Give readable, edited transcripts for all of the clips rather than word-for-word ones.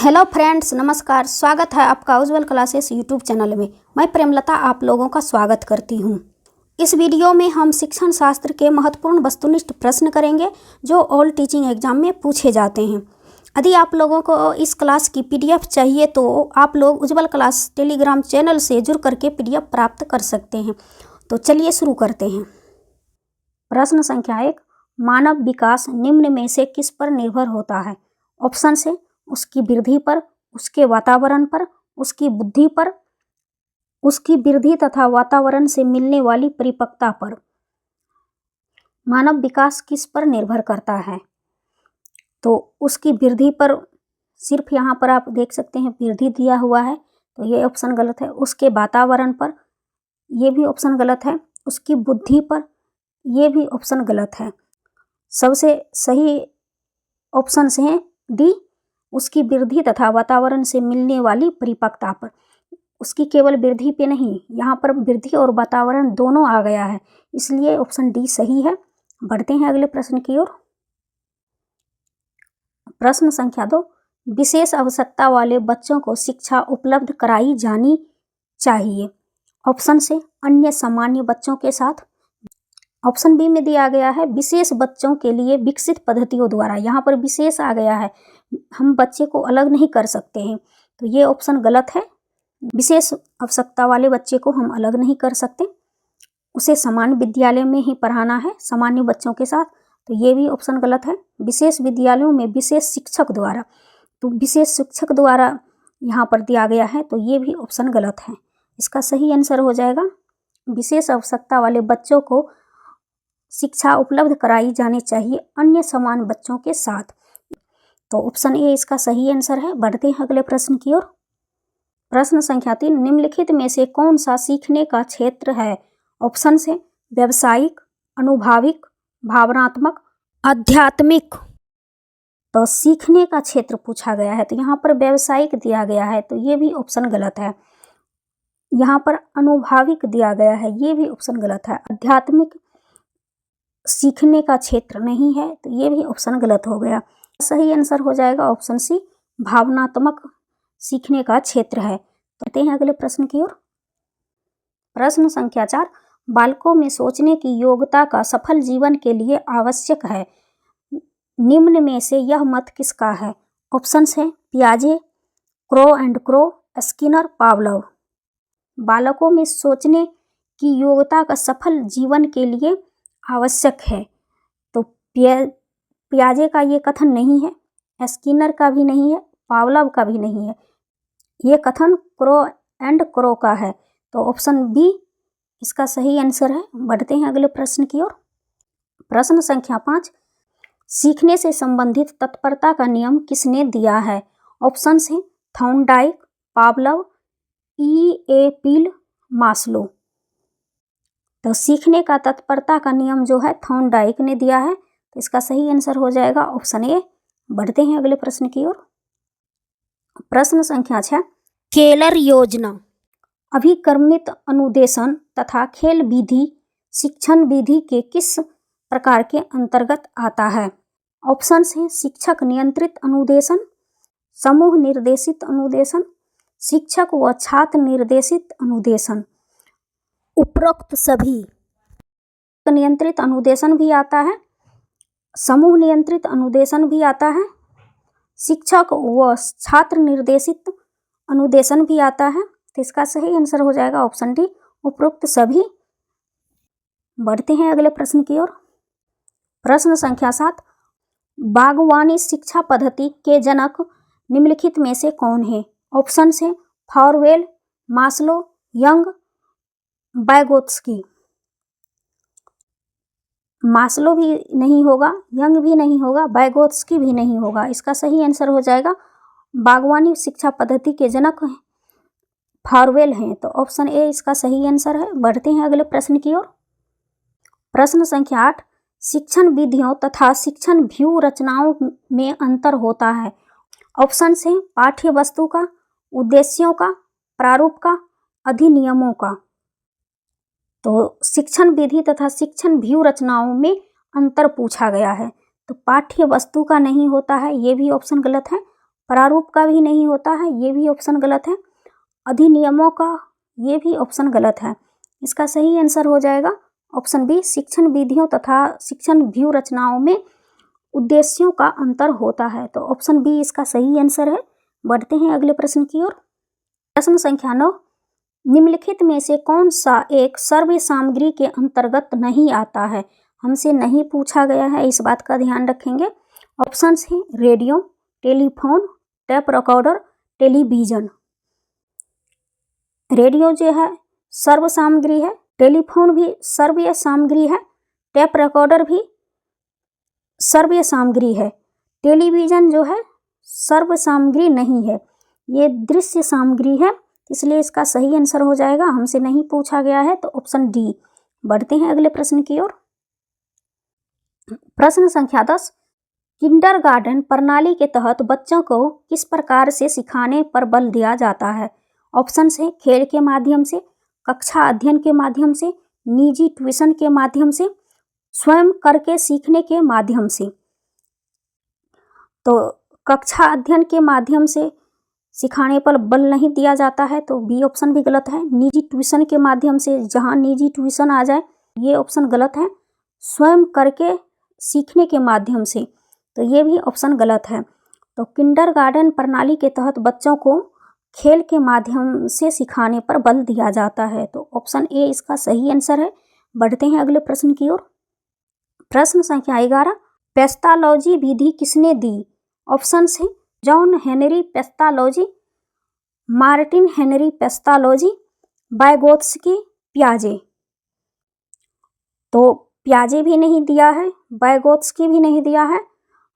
Hello friends, नमस्कार। स्वागत है आपका उज्जवल क्लासेस यूट्यूब चैनल में। मैं प्रेमलता आप लोगों का स्वागत करती हूं। इस वीडियो में हम शिक्षण शास्त्र के महत्वपूर्ण वस्तुनिष्ठ प्रश्न करेंगे जो ऑल टीचिंग एग्जाम में पूछे जाते हैं। यदि आप लोगों को इस क्लास की पीडीएफ चाहिए तो आप लोग उज्जवल क्लास टेलीग्राम चैनल से जुड़ करके पीडीएफ प्राप्त कर सकते हैं। तो चलिए शुरू करते हैं। प्रश्न संख्या 1, मानव विकास निम्न में से किस पर निर्भर होता है? ऑप्शन से उसकी वृद्धि पर, उसके वातावरण पर, उसकी बुद्धि पर, उसकी वृद्धि तथा वातावरण से मिलने वाली परिपक्वता पर। मानव विकास किस पर निर्भर करता है? तो उसकी वृद्धि पर, सिर्फ यहाँ पर आप देख सकते हैं वृद्धि दिया हुआ है तो ये ऑप्शन गलत है। उसके वातावरण पर, ये भी ऑप्शन गलत है। उसकी बुद्धि पर, ये भी ऑप्शन गलत है। सबसे सही ऑप्शन है डी, उसकी वृद्धि तथा वातावरण से मिलने वाली परिपक्वता पर। उसकी केवल वृद्धि पे नहीं, यहाँ पर वृद्धि और वातावरण दोनों आ गया है, इसलिए ऑप्शन डी सही है। बढ़ते हैं अगले प्रश्न की ओर। प्रश्न संख्या 2, विशेष आवश्यकता वाले बच्चों को शिक्षा उपलब्ध कराई जानी चाहिए। ऑप्शन से अन्य सामान्य बच्चों के साथ। ऑप्शन बी में दिया गया है विशेष बच्चों के लिए विकसित पद्धतियों द्वारा। यहाँ पर विशेष आ गया है, हम बच्चे को अलग नहीं कर सकते हैं, तो ये ऑप्शन गलत है। विशेष आवश्यकता वाले बच्चे को हम अलग नहीं कर सकते, उसे समान विद्यालय में ही पढ़ाना है सामान्य बच्चों के साथ, तो ये भी ऑप्शन गलत है। विशेष विद्यालयों में विशेष शिक्षक द्वारा, तो विशेष शिक्षक द्वारा यहाँ पर दिया गया है, तो ये भी ऑप्शन गलत है। इसका सही आंसर हो जाएगा विशेष आवश्यकता वाले बच्चों को शिक्षा उपलब्ध कराई जानी चाहिए अन्य समान बच्चों के साथ, तो ऑप्शन ए इसका सही आंसर है। बढ़ते हैं अगले प्रश्न की ओर। प्रश्न संख्या 3, निम्नलिखित में से कौन सा सीखने का क्षेत्र है? ऑप्शन से व्यावसायिक, अनुभविक, भावनात्मक, आध्यात्मिक। तो सीखने का क्षेत्र पूछा गया है, तो यहाँ पर व्यावसायिक दिया गया है, तो ये भी ऑप्शन गलत है। यहाँ पर अनुभविक दिया गया है, ये भी ऑप्शन गलत है। आध्यात्मिक सीखने का क्षेत्र नहीं है, तो ये भी ऑप्शन गलत हो गया। सही आंसर हो जाएगा ऑप्शन सी, भावनात्मक सीखने का क्षेत्र है। तो आते हैं अगले प्रश्न की ओर। प्रश्न संख्या 4, बालकों में सोचने की योग्यता का सफल जीवन के लिए आवश्यक है। निम्न में से यह मत किसका है? ऑप्शन है पियाजे, Crow and Crow, Skinner, Pavlov. बालकों में सोचने की योग्यता का सफल जीवन के लिए आवश्यक है, तो पियाजे का ये कथन नहीं है, स्किनर का भी नहीं है, पावलोव का भी नहीं है, ये कथन क्रो एंड क्रो का है, तो ऑप्शन बी इसका सही आंसर है। बढ़ते हैं अगले प्रश्न की ओर। प्रश्न संख्या 5, सीखने से संबंधित तत्परता का नियम किसने दिया है? ऑप्शन है थॉर्नडाइक, पावलोव, ई.ए. मास्लो। तो सीखने का तत्परता का नियम जो है थॉर्नडाइक ने दिया है, तो इसका सही आंसर हो जाएगा ऑप्शन ए। बढ़ते हैं अगले प्रश्न की ओर। प्रश्न संख्या 6, केलर योजना अभिक्रमित अनुदेशन तथा खेल विधि शिक्षण विधि के किस प्रकार के अंतर्गत आता है? ऑप्शन है शिक्षक नियंत्रित अनुदेशन, समूह निर्देशित अनुदेशन, शिक्षक व छात्र निर्देशित अनुदेशन, उपरोक्त सभी। नियंत्रित अनुदेशन भी आता है, समूह नियंत्रित अनुदेशन भी आता है, शिक्षक व छात्र निर्देशित अनुदेशन भी आता है, तो इसका सही आंसर हो जाएगा ऑप्शन डी, उपरोक्त सभी। बढ़ते हैं अगले प्रश्न की ओर। प्रश्न संख्या 7, बागवानी शिक्षा पद्धति के जनक निम्नलिखित में से कौन है? ऑप्शन है फॉरवेल, मास्लो, यंग, वाइगोत्स्की। मास्लो भी नहीं होगा, यंग भी नहीं होगा, वाइगोत्स्की भी नहीं होगा, इसका सही आंसर हो जाएगा बागवानी शिक्षा पद्धति के जनक फॉरवेल हैं, तो ऑप्शन ए इसका सही आंसर है। बढ़ते हैं अगले प्रश्न की ओर। प्रश्न संख्या 8, शिक्षण विधियों तथा शिक्षण व्यू रचनाओं में अंतर होता है। ऑप्शन है पाठ्य वस्तु का, उद्देश्यों का, प्रारूप का, अधिनियमों का। तो शिक्षण विधि तथा शिक्षण व्यू रचनाओं में अंतर पूछा गया है, तो पाठ्य वस्तु का नहीं होता है, ये भी ऑप्शन गलत है। प्रारूप का भी नहीं होता है, ये भी ऑप्शन गलत है। अधिनियमों का, ये भी ऑप्शन गलत है। इसका सही आंसर हो जाएगा ऑप्शन बी, शिक्षण विधियों तथा शिक्षण व्यू रचनाओं में उद्देश्यों का अंतर होता है। तो ऑप्शन बी इसका सही आंसर है। बढ़ते हैं अगले प्रश्न की ओर। प्रश्न संख्या 9, निम्नलिखित में से कौन सा एक सर्व सामग्री के अंतर्गत नहीं आता है? हमसे नहीं पूछा गया है, इस बात का ध्यान रखेंगे। ऑप्शंस हैं radio, telephone, tape recorder, television. Radio जो है सर्व सामग्री है, टेलीफोन भी सर्व सामग्री है, टेप रिकॉर्डर भी सर्व सामग्री है, टेलीविजन जो है सर्व सामग्री नहीं है, ये दृश्य सामग्री है, इसलिए इसका सही आंसर हो जाएगा। हमसे नहीं पूछा गया है तो ऑप्शन डी। बढ़ते हैं अगले प्रश्न की ओर। प्रश्न संख्या 10, किंडरगार्टन प्रणाली के तहत बच्चों को किस प्रकार से सिखाने पर बल दिया जाता है? ऑप्शन है खेल के माध्यम से, कक्षा अध्ययन के माध्यम से, निजी ट्यूशन के माध्यम से, स्वयं करके सीखने के माध्यम से। तो कक्षा अध्ययन के माध्यम से सिखाने पर बल नहीं दिया जाता है, तो बी ऑप्शन भी गलत है। निजी ट्यूशन के माध्यम से, जहां निजी ट्यूशन आ जाए, ये ऑप्शन गलत है। स्वयं करके सीखने के माध्यम से, तो ये भी ऑप्शन गलत है। तो किंडरगार्टन प्रणाली के तहत बच्चों को खेल के माध्यम से सिखाने पर बल दिया जाता है, तो ऑप्शन ए इसका सही आंसर है। बढ़ते हैं अगले प्रश्न की ओर। प्रश्न संख्या 11, पेस्टालॉजी विधि किसने दी? ऑप्शन है John Henry Pestalozzi, Martin Henry Pestalozzi, Vygotsky, पियाजे। तो पियाजे भी नहीं दिया है, वाइगोत्स्की भी नहीं दिया है,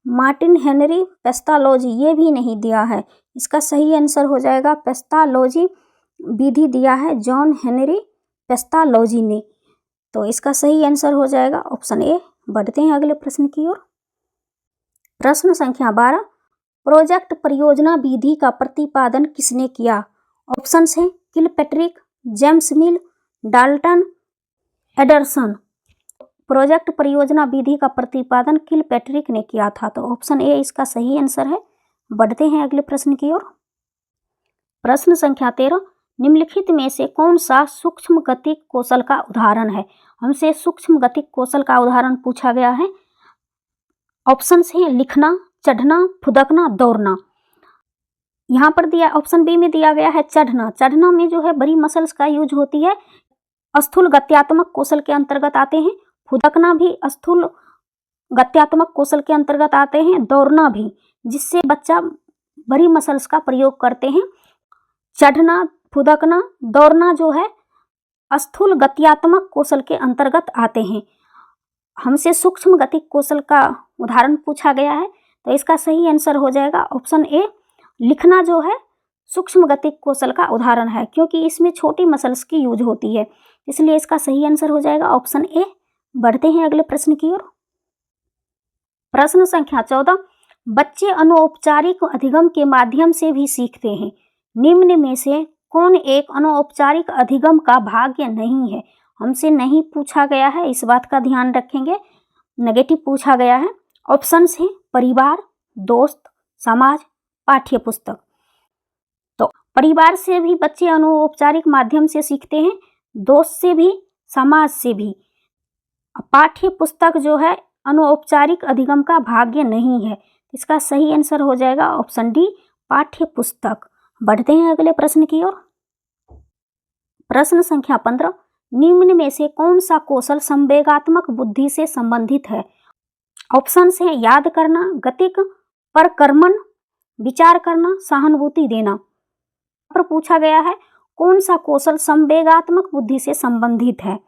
मार्टिन हेनरी पेस्टालॉजी ये भी नहीं दिया है। इसका सही आंसर हो जाएगा पेस्टालॉजी विधि दिया है जॉन हेनरी पेस्टालॉजी ने, तो इसका सही आंसर हो जाएगा ऑप्शन ए। बढ़ते हैं अगले प्रश्न की ओर। प्रश्न संख्या 12, प्रोजेक्ट परियोजना विधि का प्रतिपादन किसने किया? ऑप्शंस हैं किलपैट्रिक, जेम्स मिल, डाल्टन, एडरसन। प्रोजेक्ट परियोजना विधि का प्रतिपादन किलपैट्रिक ने किया था, तो ऑप्शन ए इसका सही आंसर है। बढ़ते हैं अगले प्रश्न की ओर। प्रश्न संख्या 13, निम्नलिखित में से कौन सा सूक्ष्म गतिक कौशल का उदाहरण है? हमसे सूक्ष्म गतिक कौशल का उदाहरण पूछा गया है। ऑप्शंस हैं लिखना, चढ़ना, फुदकना, दौड़ना। यहाँ पर दिया ऑप्शन बी में दिया गया है चढ़ना। चढ़ना में जो है बड़ी मसल्स का यूज होती है, स्थूल गत्यात्मक कौशल के अंतर्गत आते हैं। फुदकना भी स्थूल गत्यात्मक कौशल के अंतर्गत आते हैं। दौड़ना भी, जिससे बच्चा बड़ी मसल्स का प्रयोग करते हैं। चढ़ना, फुदकना, दौड़ना जो है स्थूल गत्यात्मक कौशल के अंतर्गत आते हैं। हमसे सूक्ष्म गतिक कौशल का उदाहरण पूछा गया है, तो इसका सही आंसर हो जाएगा ऑप्शन ए। लिखना जो है सूक्ष्म गतिक कौशल का उदाहरण है, क्योंकि इसमें छोटी मसल्स की यूज होती है, इसलिए इसका सही आंसर हो जाएगा ऑप्शन ए। बढ़ते हैं अगले प्रश्न की ओर। प्रश्न संख्या 14, बच्चे अनौपचारिक अधिगम के माध्यम से भी सीखते हैं। निम्न में से कौन एक अनौपचारिक अधिगम का भाग्य नहीं है? हमसे नहीं पूछा गया है, इस बात का ध्यान रखेंगे। नेगेटिव पूछा गया है। ऑप्शंस हैं परिवार, दोस्त, समाज, पाठ्य पुस्तक। तो परिवार से भी बच्चे अनौपचारिक माध्यम से सीखते हैं, दोस्त से भी, समाज से भी। पाठ्य पुस्तक जो है अनौपचारिक अधिगम का भाग्य नहीं है, इसका सही आंसर हो जाएगा ऑप्शन डी, पाठ्य पुस्तक। बढ़ते हैं अगले प्रश्न की ओर। प्रश्न संख्या 15, निम्न में से कौन सा कौशल संवेगात्मक बुद्धि से संबंधित है? ऑप्शंस हैं याद करना, गतिक, परकर्मण, विचार करना, सहानुभूति देना। पर पूछा गया है कौन सा कौशल संवेगात्मक बुद्धि से संबंधित है,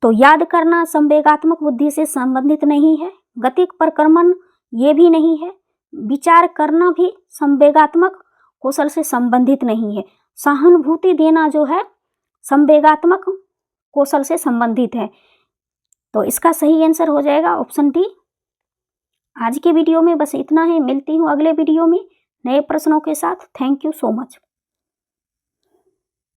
तो याद करना संवेगात्मक बुद्धि से संबंधित नहीं है, गतिक परकर्मण ये भी नहीं है, विचार करना भी संवेगात्मक कौशल से संबंधित नहीं है, सहानुभूति देना जो है संवेगात्मक कौशल से संबंधित है, तो इसका सही आंसर हो जाएगा ऑप्शन डी। आज के वीडियो में बस इतना ही, मिलती हूँ अगले वीडियो में नए प्रश्नों के साथ। Thank you so much.